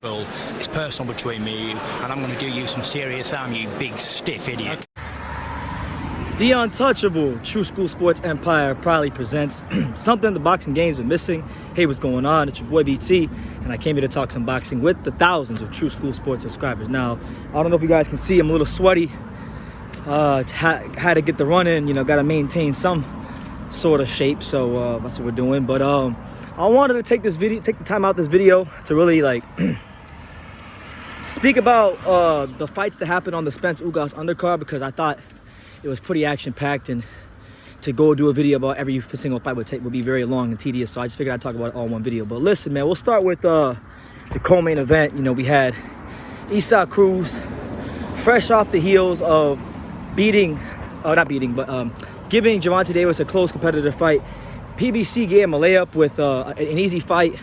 Well, it's personal between me and you, and I'm going to do you some serious harm, you big stiff idiot. The untouchable True School Sports Empire proudly presents something the boxing game's been missing. Hey, what's going on? It's your boy BT, and I came here to talk some boxing with the thousands of True School Sports subscribers. Now, I don't know if you guys can see, I'm a little sweaty. Had to get the run in, got to maintain some sort of shape, so that's what we're doing. But I wanted to take the time out this video to really speak about the fights that happened on the Spence Ugas undercard, because I thought it was pretty action-packed, and to go do a video about every single fight would be very long and tedious, so I just figured I'd talk about it all in one video. But listen, man, we'll start with the co-main event. We had Isaac Cruz, fresh off the heels of giving Gervonta Davis a close competitive fight. PBC gave him a layup with an easy fight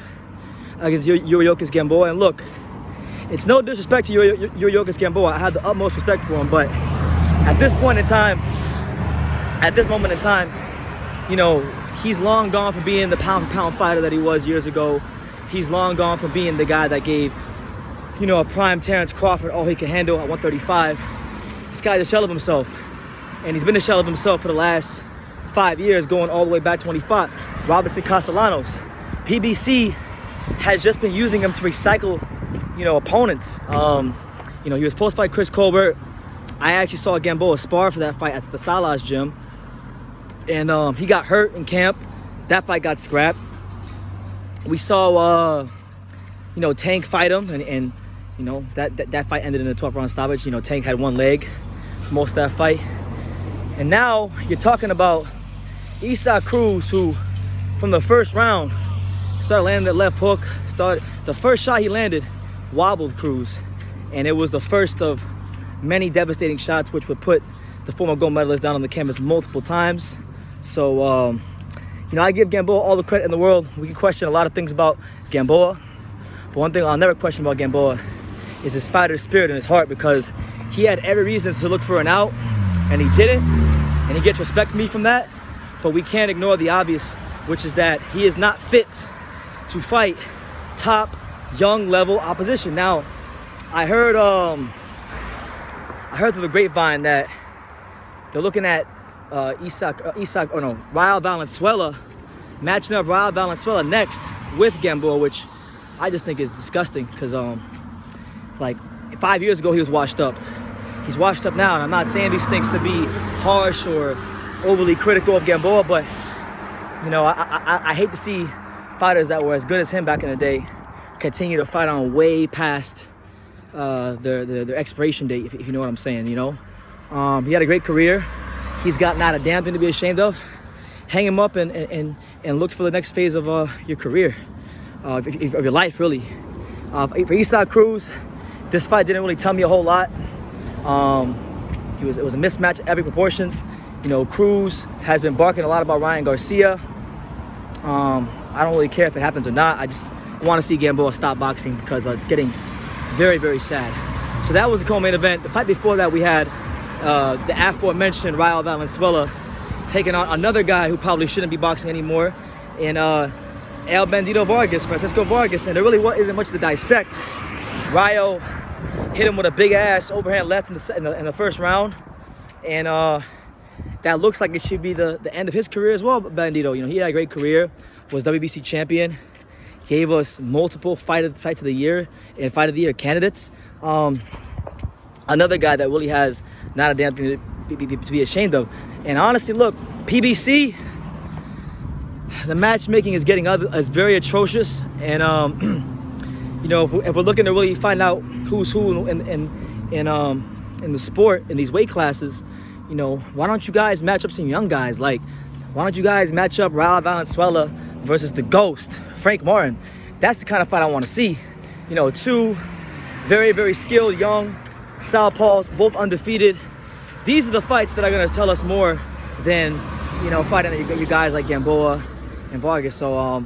against Yuriorkis Gamboa. And look, it's no disrespect to Yuriorkis Gamboa. I had the utmost respect for him, but at this moment in time, he's long gone from being the pound-for-pound fighter that he was years ago. He's long gone from being the guy that gave, a prime Terrence Crawford all he could handle at 135. This guy's a shell of himself, and he's been a shell of himself for the last 5 years, going all the way back to 25. Robinson Castellanos, PBC has just been using him to recycle, opponents. He was supposed to fight Chris Colbert. I actually saw Gamboa spar for that fight at the Salah's gym, and he got hurt in camp. That fight got scrapped. We saw, Tank fight him, and that fight ended in a 12-round stoppage. Tank had one leg for most of that fight. And now you're talking about Isaac Cruz, who from the first round started landing that left hook. The first shot he landed wobbled Cruz, and it was the first of many devastating shots which would put the former gold medalist down on the canvas multiple times. So, I give Gamboa all the credit in the world. We can question a lot of things about Gamboa, but one thing I'll never question about Gamboa is his fighter spirit and his heart, because he had every reason to look for an out, and he didn't, and he gets respect from me from that. But we can't ignore the obvious, which is that he is not fit to fight top young level opposition. Now, I heard through the grapevine that they're looking at Raul Valenzuela, matching up Raul Valenzuela next with Gamboa, which I just think is disgusting, because 5 years ago he was washed up. He's washed up now, and I'm not saying these things to be harsh or overly critical of Gamboa, but I hate to see fighters that were as good as him back in the day continue to fight on way past their expiration date, if you know what I'm saying. He had a great career. He's got not a damn thing to be ashamed of. Hang him up and look for the next phase of your career, of your life, really. For Isaac Cruz, this fight didn't really tell me a whole lot. It was a mismatch of every proportions. Cruz has been barking a lot about Ryan Garcia. I don't really care if it happens or not. I just want to see Gamboa stop boxing, because it's getting very, very sad. So that was the co-main event. The fight before that, we had the aforementioned Raul Valenzuela taking on another guy who probably shouldn't be boxing anymore, in El Bandito Vargas, Francisco Vargas. And there really isn't much to dissect. Raul hit him with a big ass overhand left in the first round, and that looks like it should be the end of his career as well. But Bandito, he had a great career, was WBC champion, gave us multiple fight of the year and fight of the year candidates. Another guy that really has not a damn thing to be ashamed of. And honestly, look, PBC, the matchmaking is is very atrocious, and if we're looking to really find out who's who in the sport, in these weight classes, why don't you guys match up some young guys? Why don't you guys match up Raul Valenzuela versus the Ghost, Frank Martin? That's the kind of fight I want to see. Two very, very skilled young southpaws, both undefeated. These are the fights that are going to tell us more than, fighting you guys like Gamboa and Vargas. So,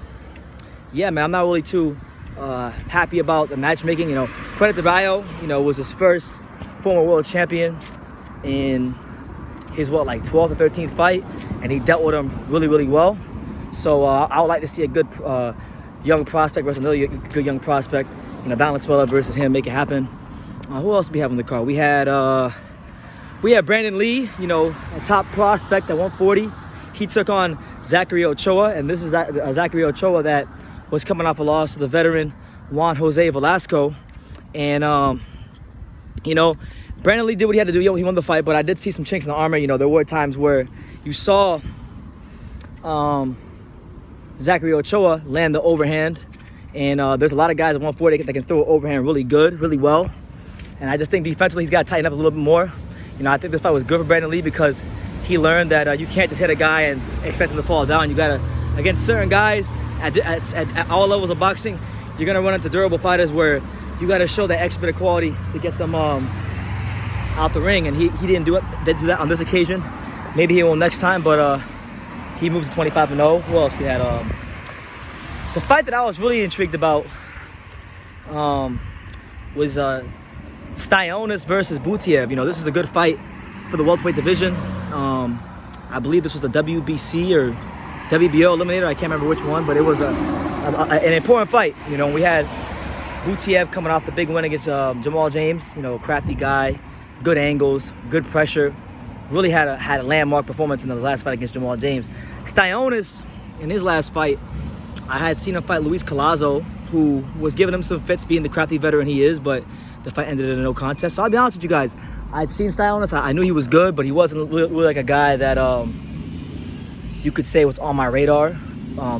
yeah, man, I'm not really too happy about the matchmaking. Credit to Rayo, was his first former world champion in his 12th or 13th fight, and he dealt with him really, really well. So I would like to see a good young prospect versus another good young prospect You know, Valenzuela versus him, make it happen. Who else do we have on the card? We had Brandon Lee, you know, a top prospect at 140. He took on Zachary Ochoa, and this is that Zachary Ochoa that was coming off a loss to the veteran Juan Jose Velasco. And you know, Brandon Lee did what he had to do. He won the fight, but I did see some chinks in the armor. You know, there were times where you saw Zachary Ochoa land the overhand, and there's a lot of guys at 140 that can throw an overhand really good, really well. And I just think defensively he's got to tighten up a little bit more. You know, I think this fight was good for Brandon Lee because he learned that you can't just hit a guy and expect him to fall down. You got to, against certain guys at all levels of boxing, you're going to run into durable fighters where you got to show that extra bit of quality to get them out the ring. And he didn't do that on this occasion. Maybe he will next time, but he moves to 25-0. Who else we had? The fight that I was really intrigued about was Stanionis versus Butaev. You know, this is a good fight for the welterweight division. I believe this was a WBC or WBO eliminator. I can't remember which one, but it was an important fight. You know, we had Butaev coming off the big win against Jamal James. You know, crafty guy, good angles, good pressure. Really had a landmark performance in the last fight against Jamal James. Stanionis, in his last fight, I had seen him fight Luis Collazo, who was giving him some fits, being the crafty veteran he is, but the fight ended in a no contest. So I'll be honest with you guys, I'd seen Stanionis. I knew he was good, but he wasn't really like a guy that you could say was on my radar.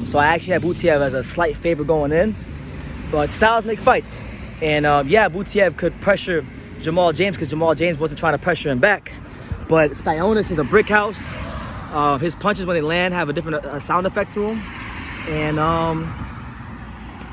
So I actually had Butaev as a slight favorite going in, but styles make fights. And yeah, Butaev could pressure Jamal James because Jamal James wasn't trying to pressure him back. But Stanionis is a brick house. His punches, when they land, have a different sound effect to them. And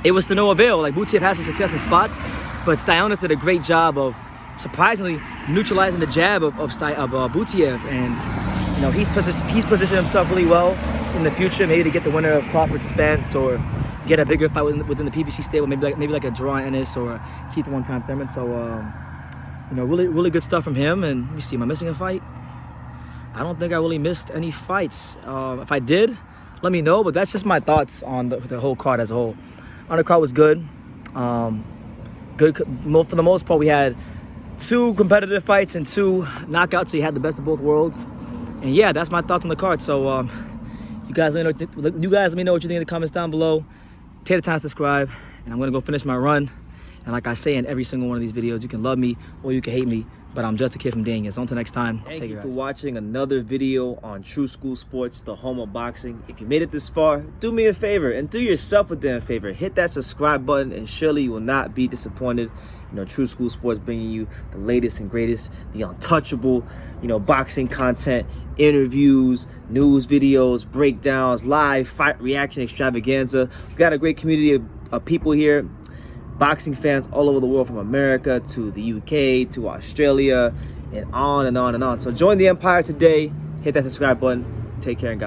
it was to no avail. Like, Butaev had some success in spots, but Stanionis did a great job of surprisingly neutralizing the jab of Butaev. And, you know, he's positioned himself really well in the future, maybe to get the winner of Crawford Spence or get a bigger fight within the PBC stable, maybe like a Jerron Ennis or Keith one-time Thurman. So, you know, really good stuff from him. And let me see, am I missing a fight? I don't think I really missed any fights. If I did, let me know. But that's just my thoughts on the whole card as a whole. Undercard was good. Good for the most part. We had 2 competitive fights and 2 knockouts, so you had the best of both worlds. And yeah, that's my thoughts on the card. So you guys let me know what you think in the comments down below. Take the time to subscribe, and I'm gonna go finish my run. And like I say in every single one of these videos, you can love me or you can hate me, but I'm just a kid from Daniels. Until next time, thank you for watching another video on True School Sports, the home of boxing. If you made it this far, do me a favor and do yourself a damn favor. Hit that subscribe button, and surely you will not be disappointed. You know, True School Sports bringing you the latest and greatest, the untouchable, you know, boxing content, interviews, news videos, breakdowns, live fight reaction extravaganza. We've got a great community of people here. Boxing fans all over the world, from America to the UK to Australia, and on and on and on. So join the empire today. Hit that subscribe button. Take care and God.